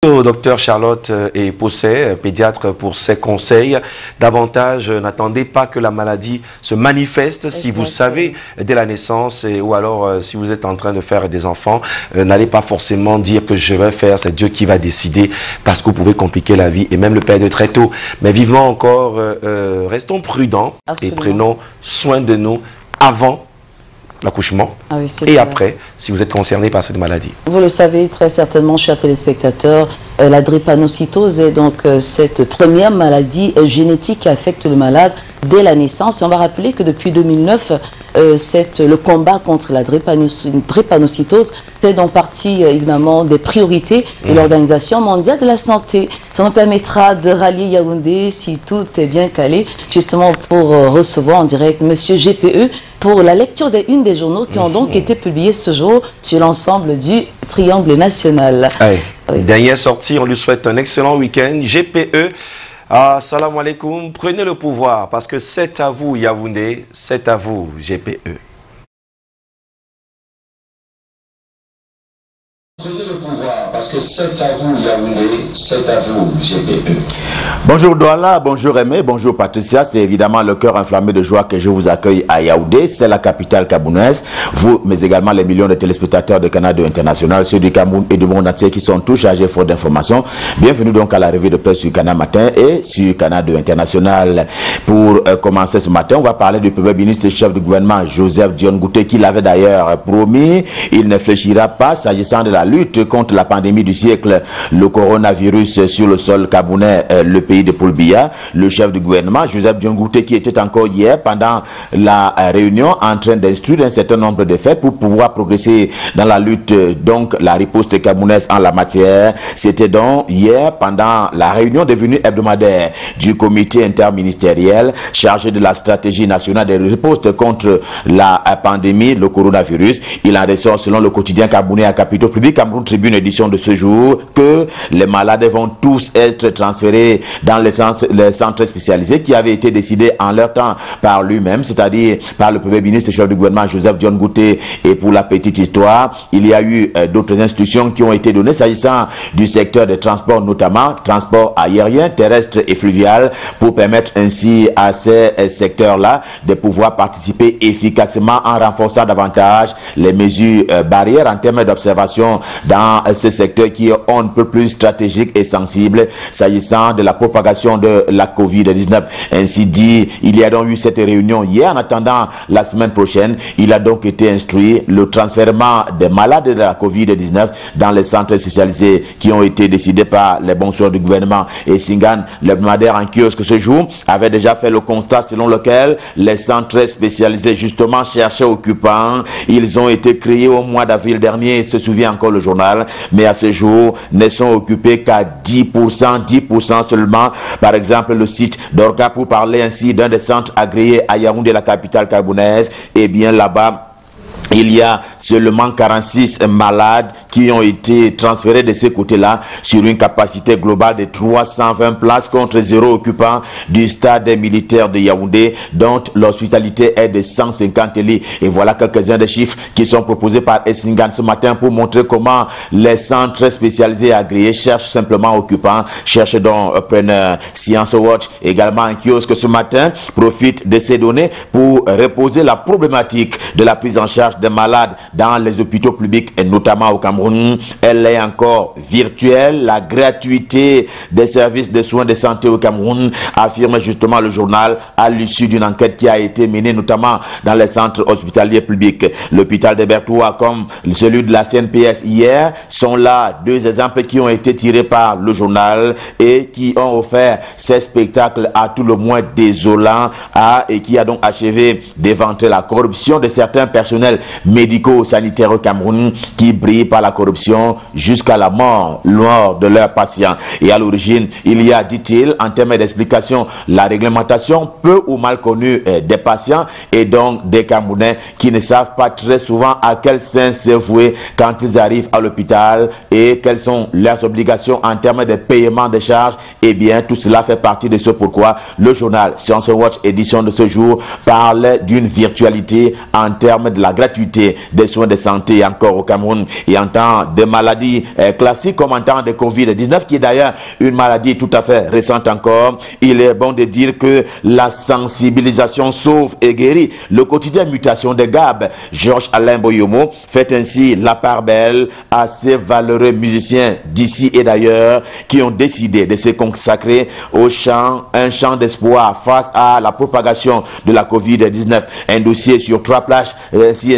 Au docteur Charlotte et Posset, pédiatre, pour ses conseils. Davantage, n'attendez pas que la maladie se manifeste. Si vous savez dès la naissance ou alors si vous êtes en train de faire des enfants, n'allez pas forcément dire que je vais faire, c'est Dieu qui va décider, parce que vous pouvez compliquer la vie et même le perdre très tôt. Mais vivement encore, restons prudents. Absolument. Et prenons soin de nous avant l'accouchement et après, si vous êtes concerné par cette maladie. Vous le savez très certainement, chers téléspectateurs, la drépanocytose est donc cette première maladie génétique qui affecte le malade dès la naissance. Et on va rappeler que depuis 2009, le combat contre la drépanocytose fait donc partie évidemment des priorités de l'Organisation mondiale de la santé. Ça nous permettra de rallier Yaoundé, si tout est bien calé, justement pour recevoir en direct Monsieur GPE pour la lecture des unes des journaux qui ont donc été publiés ce jour sur l'ensemble du triangle national. Oui. Dernière sortie, on lui souhaite un excellent week-end. GPE, assalamu alaikum, prenez le pouvoir parce que c'est à vous Yaoundé, c'est à vous GPE. Prenez le pouvoir parce que c'est à vous Yaoundé, c'est à vous GPE. Bonjour Douala, bonjour Aimé, bonjour Patricia. C'est évidemment le cœur enflammé de joie que je vous accueille à Yaoundé. C'est la capitale camerounaise. Vous, mais également les millions de téléspectateurs de Canal 2 International, ceux du Cameroun et du monde entier qui sont tous chargés faute d'informations. Bienvenue donc à la revue de presse sur Canal Matin et sur Canal 2 International. Pour commencer ce matin, on va parler du premier ministre et chef du gouvernement Joseph Dione Ngouté qui l'avait d'ailleurs promis. Il ne fléchira pas s'agissant de la lutte contre la pandémie du siècle, le coronavirus sur le sol camerounais, le pays de Paul Biya. Le chef du gouvernement, Joseph Dione Ngouté, qui était encore hier pendant la réunion en train d'instruire un certain nombre de faits pour pouvoir progresser dans la lutte, donc la riposte camerounaise en la matière. C'était donc hier pendant la réunion devenue hebdomadaire du comité interministériel chargé de la stratégie nationale de riposte contre la pandémie, le coronavirus. Il en ressort selon le quotidien camerounais à capitaux publics, Cameroun Tribune édition de ce jour, que les malades vont tous être transférés dans les centres spécialisés qui avaient été décidés en leur temps par lui-même, c'est-à-dire par le premier ministre et chef du gouvernement Joseph Dione Ngouté. Et pour la petite histoire, il y a eu d'autres instructions qui ont été données s'agissant du secteur des transports, notamment transport aérien, terrestre et fluvial, pour permettre ainsi à ces secteurs-là de pouvoir participer efficacement en renforçant davantage les mesures barrières en termes d'observation dans ces secteurs qui ont un peu plus stratégiques et sensibles s'agissant de la propagation de la COVID-19. Ainsi dit, il y a donc eu cette réunion hier. En attendant la semaine prochaine, il a donc été instruit le transfert des malades de la COVID-19 dans les centres spécialisés qui ont été décidés par les bons soins du gouvernement. Et Singan, l'hebdomadaire en kiosque ce jour, avait déjà fait le constat selon lequel les centres spécialisés justement cherchaient occupants. Ils ont été créés au mois d'avril dernier, se souvient encore le journal, mais à ce jour ne sont occupés qu'à 10% seulement. Par exemple, le site d'Orca, pour parler ainsi d'un des centres agréés à Yaoundé, la capitale camerounaise, et bien là-bas, il y a seulement 46 malades qui ont été transférés de ce côté-là sur une capacité globale de 320 places contre 0 occupants du stade militaire de Yaoundé, dont l'hospitalité est de 150 lits. Et voilà quelques-uns des chiffres qui sont proposés par Essingan ce matin pour montrer comment les centres spécialisés agréés cherchent simplement occupants, cherchent donc preneurs. Science Watch, également en kiosque ce matin, profite de ces données pour reposer la problématique de la prise en charge des malades dans les hôpitaux publics et notamment au Cameroun. Elle est encore virtuelle. La gratuité des services de soins de santé au Cameroun, affirme justement le journal à l'issue d'une enquête qui a été menée notamment dans les centres hospitaliers publics. L'hôpital de Bertoua comme celui de la CNPS hier sont là deux exemples qui ont été tirés par le journal et qui ont offert ces spectacles à tout le moins désolants et qui a donc achevé d'éventrer la corruption de certains personnels médico-sanitaires au Cameroun qui brillent par la corruption jusqu'à la mort de leurs patients. Et à l'origine, il y a, dit-il, en termes d'explication, la réglementation peu ou mal connue des patients et donc des Camerounais qui ne savent pas très souvent à quel sens se vouer quand ils arrivent à l'hôpital et quelles sont leurs obligations en termes de paiement des charges. Eh bien, tout cela fait partie de ce pourquoi le journal Science Watch édition de ce jour parle d'une virtualité en termes de la gratuité gratuité des soins de santé encore au Cameroun et en temps de maladies classiques comme en temps de Covid-19 qui est d'ailleurs une maladie tout à fait récente encore. Il est bon de dire que la sensibilisation sauve et guérit. Le quotidien Mutation de Gab, Georges Alain Boyomo, fait ainsi la part belle à ces valeureux musiciens d'ici et d'ailleurs qui ont décidé de se consacrer au chant, un chant d'espoir face à la propagation de la Covid-19. Un dossier sur 3 plages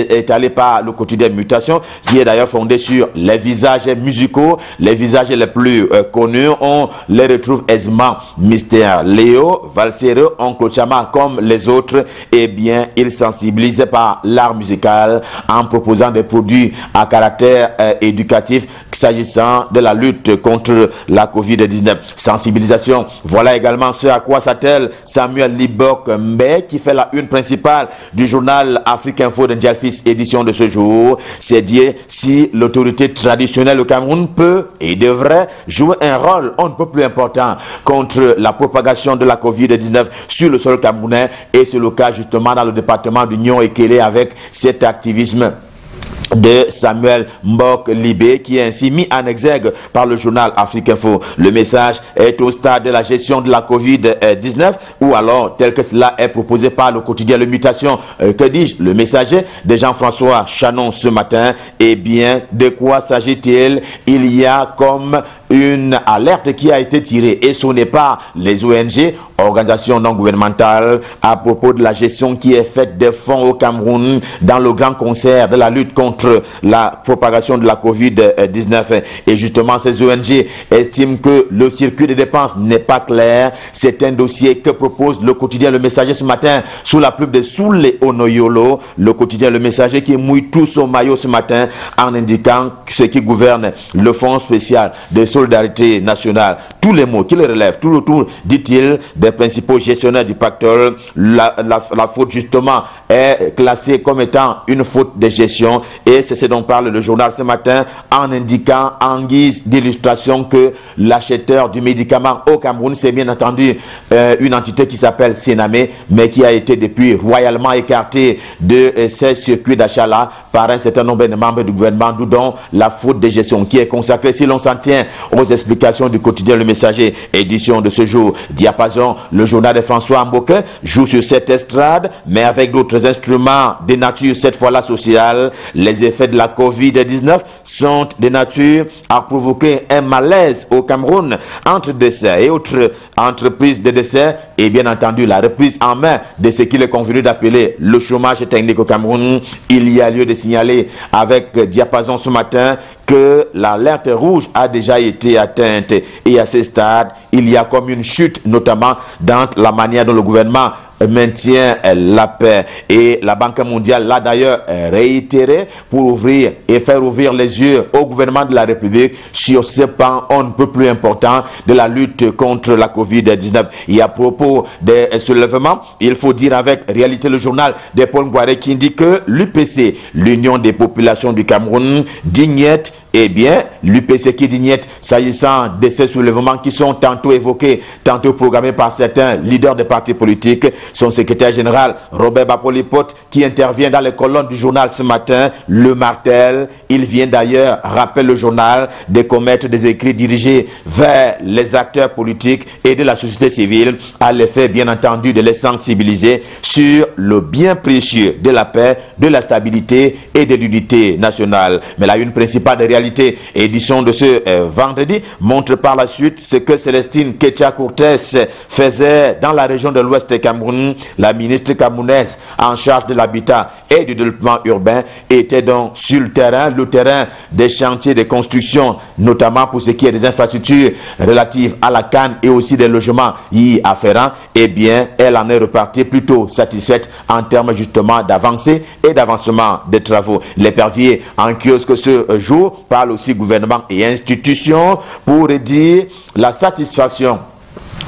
étalé par le quotidien Mutation qui est d'ailleurs fondé sur les visages musicaux. Les visages les plus connus, on les retrouve aisément. Mystère Léo, Valsero, Oncle Chama comme les autres, eh bien, ils sensibilisent par l'art musical en proposant des produits à caractère éducatif s'agissant de la lutte contre la Covid-19. Sensibilisation, voilà également ce à quoi s'attelle Samuel Libok Mbe qui fait la une principale du journal Afrique Info de Ndjalfis édition de ce jour. C'est dire si l'autorité traditionnelle au Cameroun peut et devrait jouer un rôle un peu plus important contre la propagation de la Covid-19 sur le sol camerounais, et c'est le cas justement dans le département d'Union et Kélé avec cet activisme de Samuel Mbok Libé qui est ainsi mis en exergue par le journal Afrique Info. Le message est au stade de la gestion de la Covid-19 ou alors tel que cela est proposé par le quotidien Le Mutation, que dis-je, le messager de Jean-François Chanon ce matin. Eh bien, de quoi s'agit-il? Il y a comme une alerte qui a été tirée et ce n'est pas les ONG, organisations non gouvernementales, à propos de la gestion qui est faite des fonds au Cameroun dans le grand concert de la lutte contre la propagation de la Covid-19. Et justement, ces ONG estiment que le circuit de dépenses n'est pas clair. C'est un dossier que propose le quotidien Le Messager ce matin sous la plume de Soule Onoyolo. Le quotidien Le Messager qui mouille tout son maillot ce matin en indiquant ce qui gouverne le fonds spécial de solidarité nationale. Tous les mots qui le relèvent, tout le tour, dit-il, des principaux gestionnaires du pactole, la faute justement est classée comme étant une faute de gestion et c'est ce dont parle le journal ce matin en indiquant en guise d'illustration que l'acheteur du médicament au Cameroun, c'est bien entendu une entité qui s'appelle Sénamé, mais qui a été depuis royalement écartée de ces circuits d'achat-là par un certain nombre de membres du gouvernement, d'où donc la faute de gestion qui est consacrée, si l'on s'en tient aux explications du quotidien Le Messager, édition de ce jour. Diapason, le journal de François Mboke joue sur cette estrade, mais avec d'autres instruments de nature, cette fois-là sociale. Les effets de la Covid-19 sont de nature à provoquer un malaise au Cameroun entre décès et autres entreprises de décès et bien entendu la reprise en main de ce qu'il est convenu d'appeler le chômage technique au Cameroun. Il y a lieu de signaler avec Diapason ce matin que l'alerte rouge a déjà été atteinte et à ce stade, il y a comme une chute notamment dans la manière dont le gouvernement maintient la paix. Et la Banque mondiale l'a d'ailleurs réitéré pour ouvrir et faire ouvrir les yeux au gouvernement de la République sur ce pan on ne peut plus important de la lutte contre la Covid-19. Et à propos des soulèvements, il faut dire avec réalité le journal de Paul Ngouaré qui indique que l'UPC, l'Union des populations du Cameroun, Dignette, eh bien, l'UPC qui dignette s'agissant de ces soulèvements qui sont tantôt évoqués, tantôt programmés par certains leaders des partis politiques. Son secrétaire général, Robert Bapolipote, qui intervient dans les colonnes du journal ce matin, le martèle. Il vient d'ailleurs, rappelle le journal, de commettre des écrits dirigés vers les acteurs politiques et de la société civile, à l'effet, bien entendu, de les sensibiliser sur le bien précieux de la paix, de la stabilité et de l'unité nationale. Mais la une principale de réalité, édition de ce vendredi, montre par la suite ce que Célestine Ketcha-Cortez faisait dans la région de l'Ouest du Cameroun. La ministre camerounaise en charge de l'habitat et du développement urbain était donc sur le terrain des chantiers de construction, notamment pour ce qui est des infrastructures relatives à la canne et aussi des logements y afférents. Eh bien, elle en est repartie plutôt satisfaite en termes justement d'avancée et d'avancement des travaux. L'épervier en kiosque ce jour parle aussi gouvernement et institutions pour dire la satisfaction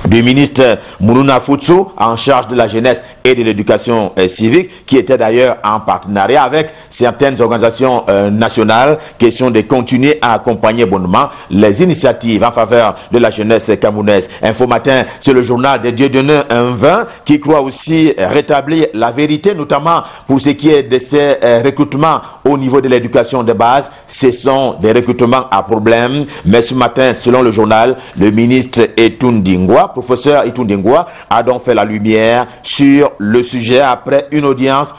du ministre Mounouna Futsu en charge de la jeunesse et de l'éducation civique, qui était d'ailleurs en partenariat avec certaines organisations nationales, question de continuer à accompagner bonnement les initiatives en faveur de la jeunesse camerounaise. Info Matin, c'est le journal de Dieudonné 20 qui croit aussi rétablir la vérité, notamment pour ce qui est de ces recrutements au niveau de l'éducation de base. Ce sont des recrutements à problème, mais ce matin, selon le journal, le ministre Etundingwa, professeur Etundingwa, a donc fait la lumière sur le sujet après une audience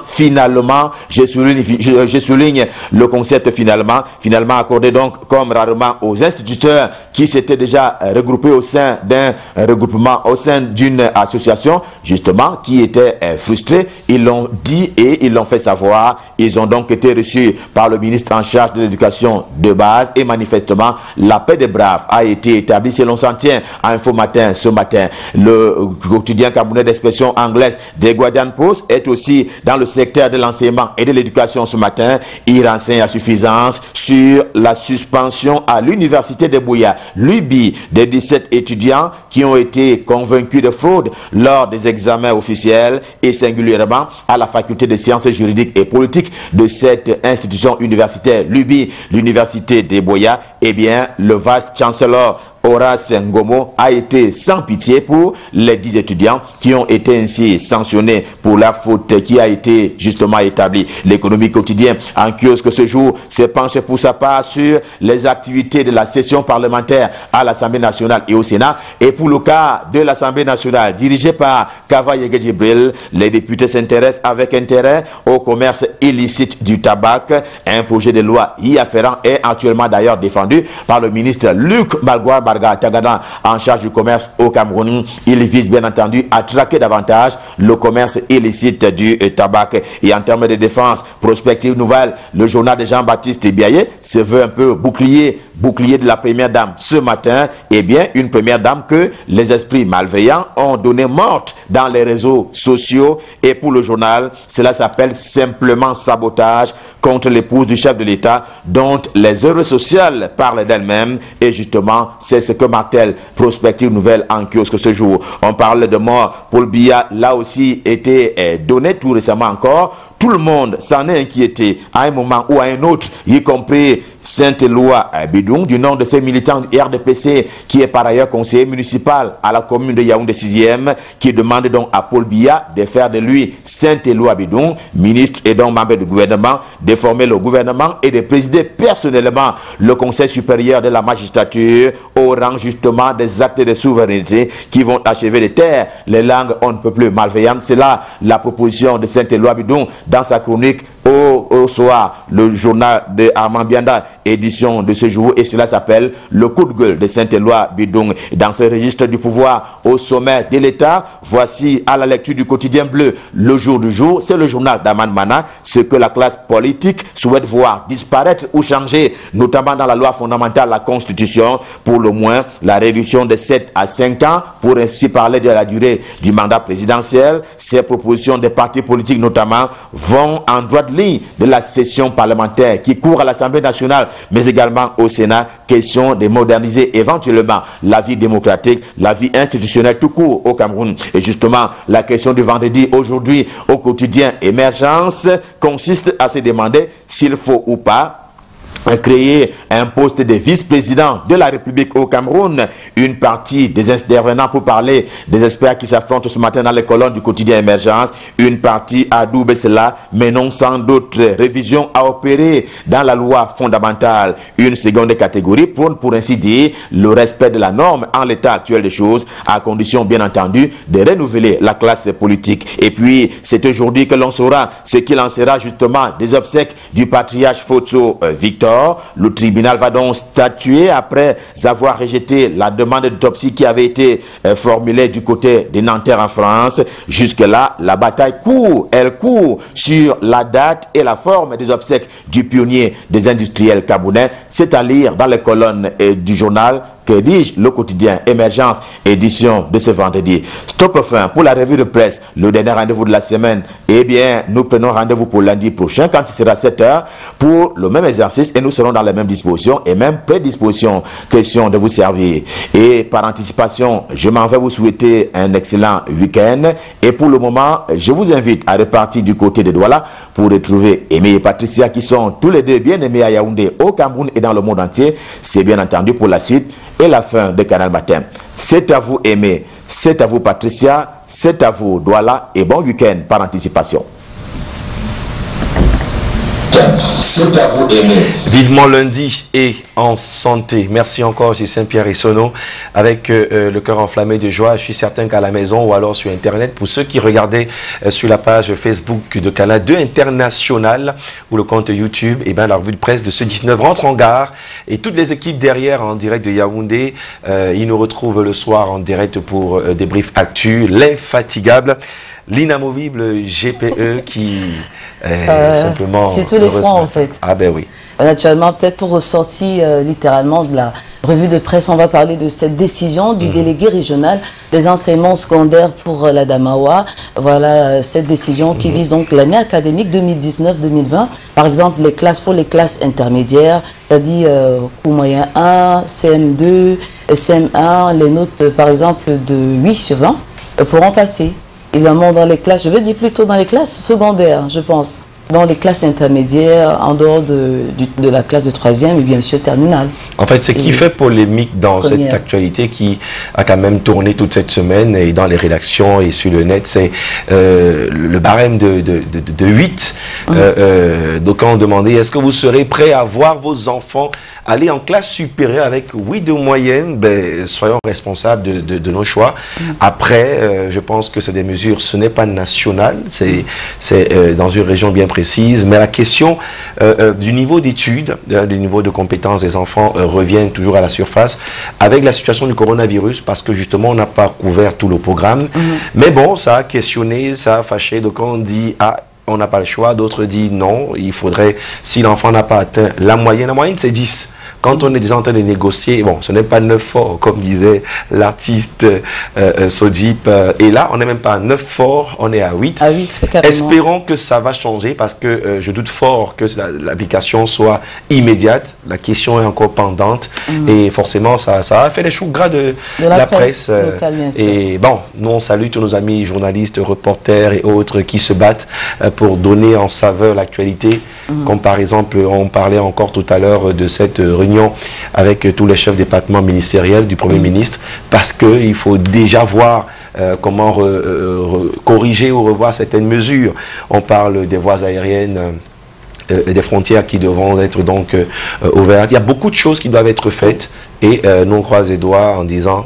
finalement, je souligne le concept finalement accordé donc comme rarement aux instituteurs qui s'étaient déjà regroupés au sein d'un regroupement, au sein d'une association, justement, qui étaient frustrés. Ils l'ont dit et ils l'ont fait savoir. Ils ont donc été reçus par le ministre en charge de l'éducation de base et manifestement, la paix des braves a été établie, selon s'en tient à Info Matin ce matin. Le quotidien camerounais d'expression anglaise The Guardian Post est aussi dans le secteur de l'enseignement et de l'éducation ce matin. Il renseigne à suffisance sur la suspension à l'université de Buea, l'UBI, des 17 étudiants qui ont été convaincus de fraude lors des examens officiels et singulièrement à la faculté de sciences juridiques et politiques de cette institution universitaire, l'UBI, l'université de Buea. Eh bien, le vaste chancellor Horace Ngomo a été sans pitié pour les 10 étudiants qui ont été ainsi sanctionnés pour la faute qui a été justement établie. L'économie quotidienne en kiosque ce jour se penche pour sa part sur les activités de la session parlementaire à l'Assemblée nationale et au Sénat. Et pour le cas de l'Assemblée nationale dirigée par Kava Yege Djibril, les députés s'intéressent avec intérêt au commerce illicite du tabac. Un projet de loi y afférent est actuellement d'ailleurs défendu par le ministre Luc Malgoire Tagada en charge du commerce au Cameroun. Il vise bien entendu à traquer davantage le commerce illicite du tabac. Et en termes de défense, prospective nouvelle, le journal de Jean-Baptiste Biaye se veut un peu bouclier de la première dame ce matin. Eh bien, une première dame que les esprits malveillants ont donné morte dans les réseaux sociaux. Et pour le journal, cela s'appelle simplement sabotage contre l'épouse du chef de l'État dont les heureux sociales parlent d'elle-même. Et justement, c'est ce que martèle prospective nouvelle en kiosque ce jour. On parle de mort. Paul Biya, là aussi, été donné tout récemment encore. Tout le monde s'en est inquiété à un moment ou à un autre, y compris Saint-Éloi Bidung, du nom de ces militants du RDPC, qui est par ailleurs conseiller municipal à la commune de Yaoundé 6e, qui demande donc à Paul Biya de faire de lui Saint-Éloi Bidung, ministre et donc membre du gouvernement, de former le gouvernement et de présider personnellement le Conseil supérieur de la magistrature au rang justement des actes de souveraineté qui vont achever de terre les langues on ne peut plus malveillantes. C'est là la proposition de Saint-Éloi Bidung dans sa chronique au soir, le journal de Armand Bianda, édition de ce jour, et cela s'appelle le coup de gueule de Saint-Éloi Bidung. Dans ce registre du pouvoir au sommet de l'État, voici à la lecture du quotidien bleu, le jour du jour, c'est le journal d'Aman Mana, ce que la classe politique souhaite voir disparaître ou changer, notamment dans la loi fondamentale, la Constitution, pour le moins la réduction de 7 à 5 ans, pour ainsi parler de la durée du mandat présidentiel. Ces propositions des partis politiques notamment vont en droite ligne de la session parlementaire qui court à l'Assemblée nationale, mais également au Sénat. Question de moderniser éventuellement la vie démocratique, la vie institutionnelle tout court au Cameroun. Et justement, la question du vendredi aujourd'hui au quotidien Émergence consiste à se demander s'il faut ou pas créer un poste de vice-président de la République au Cameroun. Une partie des intervenants pour parler des experts qui s'affrontent ce matin dans les colonnes du quotidien Émergence. Une partie a doublé cela, mais non sans d'autres révisions à opérer dans la loi fondamentale. Une seconde catégorie prône pour ainsi dire le respect de la norme en l'état actuel des choses, à condition bien entendu de renouveler la classe politique. Et puis, c'est aujourd'hui que l'on saura ce qu'il en sera justement des obsèques du patriarche Foto Victor. Le tribunal va donc statuer après avoir rejeté la demande d'autopsie qui avait été formulée du côté des Nanterre en France. Jusque-là, la bataille court. Elle court sur la date et la forme des obsèques du pionnier des industriels camerounais. C'est à lire dans les colonnes du journal que dis-je, le quotidien Émergence, édition de ce vendredi. Stop fin pour la revue de presse, le dernier rendez-vous de la semaine. Eh bien, nous prenons rendez-vous pour lundi prochain quand il sera 7h pour le même exercice et nous serons dans les mêmes dispositions et même prédispositions. Question de vous servir. Et par anticipation, je m'en vais vous souhaiter un excellent week-end. Et pour le moment, je vous invite à repartir du côté de Douala pour retrouver Aimé et Patricia qui sont tous les deux bien aimés à Yaoundé, au Cameroun et dans le monde entier. C'est bien entendu pour la suite et la fin de Canal Matin. C'est à vous Aimé, c'est à vous Patricia, c'est à vous Douala et bon week-end par anticipation. C'est à vous Aimé. Vivement lundi et en santé. Merci encore, j'ai Saint-Pierre et Sono avec le cœur enflammé de joie. Je suis certain qu'à la maison ou alors sur Internet, pour ceux qui regardaient sur la page Facebook de Canal 2 International ou le compte YouTube, et bien la revue de presse de ce 19 rentre en gare et toutes les équipes derrière en direct de Yaoundé, ils nous retrouvent le soir en direct pour débrief actu, l'infatigable, l'inamovible GPE qui simplement... C'est tous les fronts en fait. Ah ben oui. Naturellement, peut-être pour ressortir littéralement de la revue de presse, on va parler de cette décision du délégué régional des enseignements secondaires pour la Damawa. Voilà cette décision qui vise donc l'année académique 2019-2020. Par exemple, les classes pour les classes intermédiaires, c'est-à-dire cours moyen 1, CM2, CM1, les notes par exemple de 8 sur 20 pourront passer. Évidemment, dans les classes, je veux dire plutôt dans les classes secondaires, je pense. Dans les classes intermédiaires, en dehors de la classe de 3e et bien sûr terminale. En fait, ce qui fait polémique dans cette actualité qui a quand même tourné toute cette semaine et dans les rédactions et sur le net, c'est le barème de 8. Donc on demandait, est-ce que vous serez prêt à voir vos enfants aller en classe supérieure avec 8 de moyenne? Ben, soyons responsables de nos choix. Après, je pense que c'est des mesures, ce n'est pas national, c'est dans une région bien précise, mais la question du niveau d'études, du niveau de compétences des enfants revient toujours à la surface avec la situation du coronavirus, parce que justement on n'a pas couvert tout le programme. Mais bon, ça a questionné, ça a fâché, donc on dit on n'a pas le choix, d'autres disent non, il faudrait, si l'enfant n'a pas atteint la moyenne c'est 10. Quand on est déjà en train de négocier, bon, ce n'est pas 9 forts, comme disait l'artiste Sojip. Et là, on n'est même pas à 9 forts, on est à 8. À 8, espérons que ça va changer, parce que je doute fort que l'application soit immédiate. La question est encore pendante. Et forcément, ça a fait les choux gras de la presse. Locale, bien sûr. Et bon, nous, on salue tous nos amis journalistes, reporters et autres qui se battent pour donner en saveur l'actualité. Comme par exemple, on parlait encore tout à l'heure de cette réunion avec tous les chefs de département ministériels du Premier ministre, parce qu'il faut déjà voir comment corriger ou revoir certaines mesures. On parle des voies aériennes et des frontières qui devront être donc ouvertes. Il y a beaucoup de choses qui doivent être faites et nous on croise les doigts en disant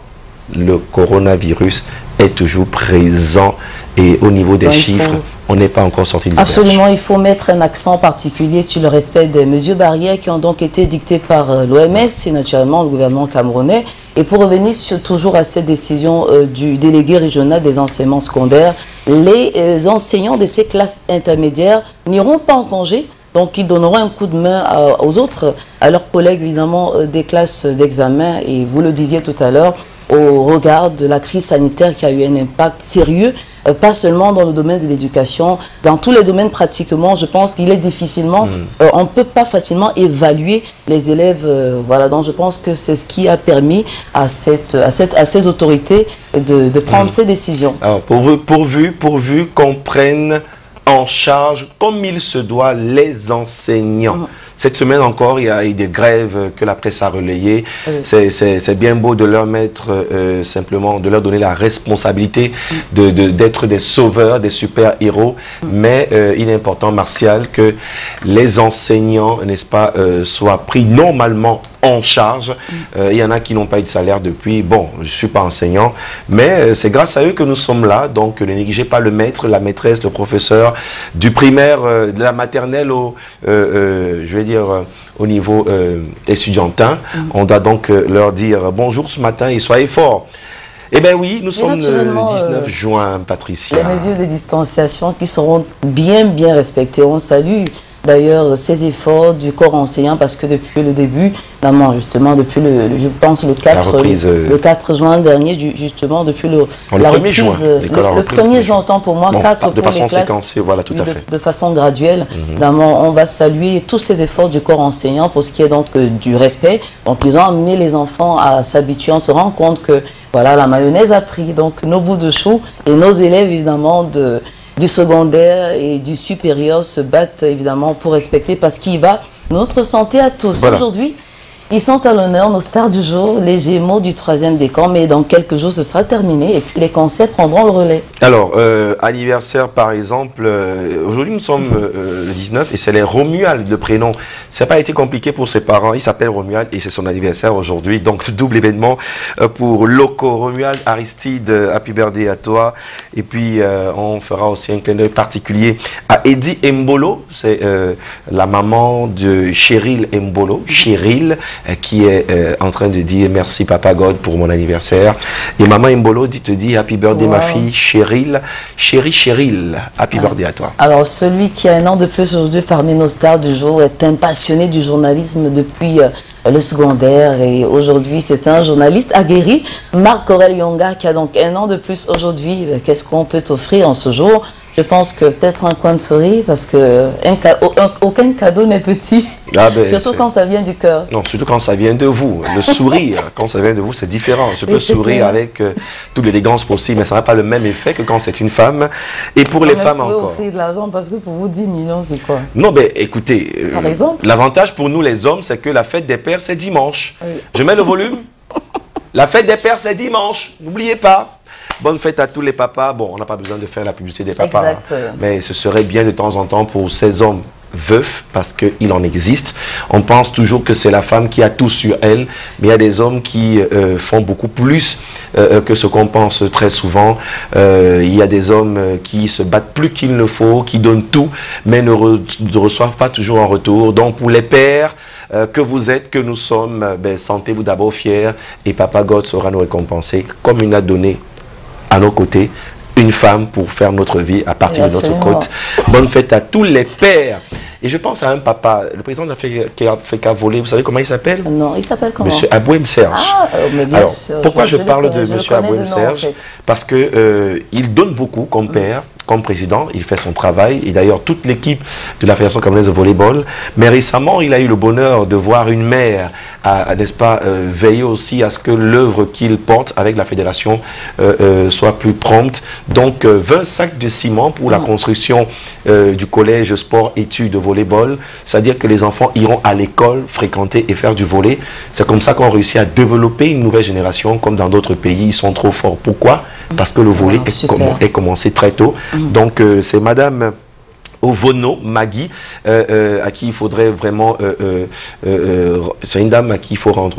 le coronavirus est toujours présent et au niveau des chiffres, on n'est pas encore sorti de l'auberge. Absolument, il faut mettre un accent particulier sur le respect des mesures barrières qui ont donc été dictées par l'OMS et naturellement le gouvernement camerounais. Et pour revenir toujours à cette décision du délégué régional des enseignements secondaires, les enseignants de ces classes intermédiaires n'iront pas en congé. Donc, ils donneront un coup de main aux autres, à leurs collègues évidemment des classes d'examen. Et vous le disiez tout à l'heure, au regard de la crise sanitaire qui a eu un impact sérieux, pas seulement dans le domaine de l'éducation, dans tous les domaines pratiquement, je pense qu'il est difficilement, on ne peut pas facilement évaluer les élèves. Voilà, donc je pense que c'est ce qui a permis à ces autorités de prendre ces décisions. Alors, pourvu qu'on prenne en charge, comme il se doit, les enseignants. Cette semaine encore, il y a eu des grèves que la presse a relayées. C'est bien beau de leur mettre simplement, de leur donner la responsabilité d'être des sauveurs, des super-héros. Mais il est important, Martial, que les enseignants, n'est-ce pas, soient pris normalement en charge. Il y en a qui n'ont pas eu de salaire depuis. Bon, je ne suis pas enseignant, mais c'est grâce à eux que nous sommes là. Donc, ne négligez pas le maître, la maîtresse, le professeur, du primaire, de la maternelle au, je vais dire, au niveau étudiantin. On doit donc leur dire bonjour ce matin et soyez forts. Eh bien oui, nous sommes le 19 juin, Patricia. Les mesures de distanciation qui seront bien respectées. On salue d'ailleurs ces efforts du corps enseignant parce que depuis le début, notamment justement depuis je pense le 4 juin dernier, justement depuis la reprise, le 1er juin, autant pour moi, 4 de pour façon les classes, séquencée, voilà, tout à fait. De façon graduelle. On va saluer tous ces efforts du corps enseignant pour ce qui est donc du respect. Donc ils ont amené les enfants à s'habituer, on se rend compte que voilà, la mayonnaise a pris, donc nos bouts de chou et nos élèves évidemment du secondaire et du supérieur se battent évidemment pour respecter parce qu'il va notre santé à tous. Voilà. Aujourd'hui, ils sont à l'honneur, nos stars du jour, les Gémeaux du 3e décan, mais dans quelques jours ce sera terminé et puis les concerts prendront le relais. Alors, anniversaire par exemple, aujourd'hui nous sommes le 19 et c'est les Romuald, le prénom. Ça n'a pas été compliqué pour ses parents, il s'appelle Romuald et c'est son anniversaire aujourd'hui. Donc double événement pour Loco, Romuald, Aristide, happy birthday à toi. Et puis on fera aussi un clin d'œil particulier à Eddie Mbolo, c'est la maman de Cheryl Mbolo, Cheryl, qui est en train de dire merci Papa God pour mon anniversaire. Et maman Mbolo te dit happy birthday ma fille Cheryl, Cheryl, happy birthday à toi. Alors celui qui a un an de plus aujourd'hui parmi nos stars du jour est un passionné du journalisme depuis le secondaire et aujourd'hui c'est un journaliste aguerri, Marc Aurel Yonga qui a donc un an de plus aujourd'hui. Qu'est-ce qu'on peut t'offrir en ce jour? Je pense que peut-être un coin de souris parce que aucun cadeau n'est petit, surtout quand ça vient du cœur. Non, surtout quand ça vient de vous. Le sourire, quand ça vient de vous, c'est différent. Je peux sourire avec toute l'élégance possible, mais ça n'a pas le même effet que quand c'est une femme. Et pour les femmes encore. Vous pouvez offrir de l'argent parce que pour vous, 10 millions, c'est quoi? Non, mais écoutez, par exemple, l'avantage pour nous les hommes, c'est que la fête des pères, c'est dimanche. Oui. Je mets le volume. La fête des pères, c'est dimanche. N'oubliez pas. Bonne fête à tous les papas. Bon, on n'a pas besoin de faire la publicité des papas. Exact. Mais ce serait bien de temps en temps pour ces hommes veufs, parce qu'il en existe. On pense toujours que c'est la femme qui a tout sur elle, mais il y a des hommes qui font beaucoup plus que ce qu'on pense très souvent. Il y a des hommes qui se battent plus qu'il ne faut, qui donnent tout, mais ne reçoivent pas toujours en retour. Donc pour les pères, que vous êtes, que nous sommes, sentez-vous d'abord fiers et Papa God saura nous récompenser comme il a donné à nos côtés une femme pour faire notre vie à partir de notre côte. Bonne fête à tous les pères. Et je pense à un papa, le président de l'Africa Volée, vous savez comment il s'appelle? Non, il s'appelle comment? Monsieur Abouem Serge. Ah, mais bien alors, sûr. Pourquoi je parle de Monsieur Abouem Serge? En fait. Parce que il donne beaucoup comme père, comme président, il fait son travail, et d'ailleurs toute l'équipe de la Fédération camerounaise de volleyball. Mais récemment, il a eu le bonheur de voir une mère, n'est-ce pas, veiller aussi à ce que l'œuvre qu'il porte avec la fédération soit plus prompte. Donc 20 sacs de ciment pour la construction du collège sport études de volleyball, c'est-à-dire que les enfants iront à l'école fréquenter et faire du volley. C'est comme ça qu'on réussit à développer une nouvelle génération, comme dans d'autres pays, ils sont trop forts. Pourquoi? Parce que le volley est commencé très tôt. Donc c'est Madame Ovono Magui, à qui il faudrait vraiment, c'est une dame à qui il faut rendre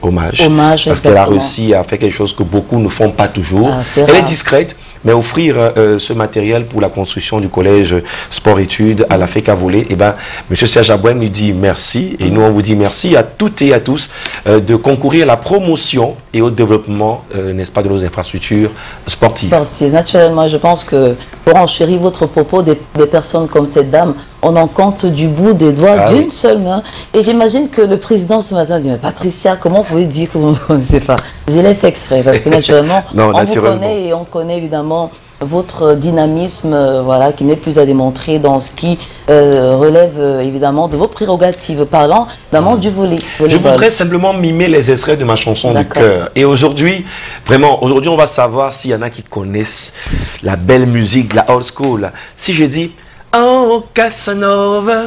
hommage. Parce qu'elle a réussi à faire quelque chose que beaucoup ne font pas toujours. Elle est discrète, mais offrir ce matériel pour la construction du collège sport-études à l'Africa Volée, et ben, M. Serge Abouem lui dit merci, et nous on vous dit merci à toutes et à tous de concourir à la promotion et au développement, n'est-ce pas, de nos infrastructures sportives. Naturellement, je pense que pour enchérir votre propos, des personnes comme cette dame, on en compte du bout des doigts d'une seule main. Et j'imagine que le président ce matin dit, mais Patricia, comment vous pouvez dire que vous ne connaissez pas? Je l'ai fait exprès, parce que naturellement, on vous connaît et on connaît évidemment votre dynamisme, voilà, qui n'est plus à démontrer dans ce qui relève évidemment de vos prérogatives, parlant notamment du volley. Je voudrais simplement mimer les extraits de ma chanson du cœur. Et aujourd'hui, vraiment, aujourd'hui on va savoir s'il y en a qui connaissent la belle musique, la old school. Si je dis oh Casanova,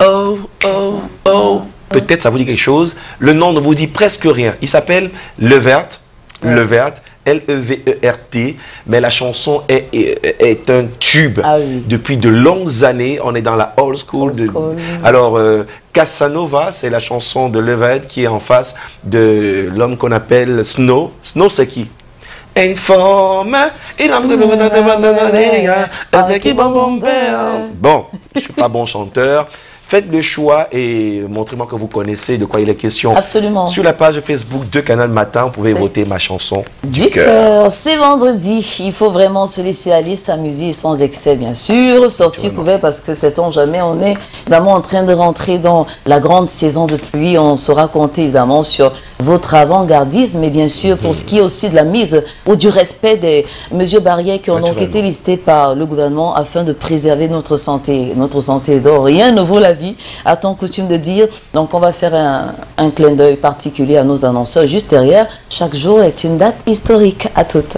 oh oh oh, peut-être ça vous dit quelque chose. Le nom ne vous dit presque rien. Il s'appelle Levert, Levert, L-E-V-E-R-T, mais la chanson est un tube depuis de longues années. On est dans la old school. Alors, Casanova, c'est la chanson de Levert qui est en face de l'homme qu'on appelle Snow. Snow, c'est qui? Informe. Bon, je ne suis pas bon chanteur. Faites le choix et montrez-moi que vous connaissez de quoi il est question. Absolument. Sur la page Facebook de Canal Matin, vous pouvez voter ma chanson du cœur. C'est vendredi. Il faut vraiment se laisser aller, s'amuser sans excès, bien sûr. Sortir couvert parce que sait-on jamais, on est évidemment en train de rentrer dans la grande saison de pluie. On saura compter évidemment sur votre avant-gardisme, mais bien sûr pour ce qui est aussi de la mise ou du respect des mesures barrières qui ont donc été listées par le gouvernement afin de préserver notre santé. Notre santé d'or. Rien ne vaut la vie, a-t-on coutume de dire. Donc on va faire un clin d'œil particulier à nos annonceurs juste derrière. Chaque jour est une date historique. À toutes.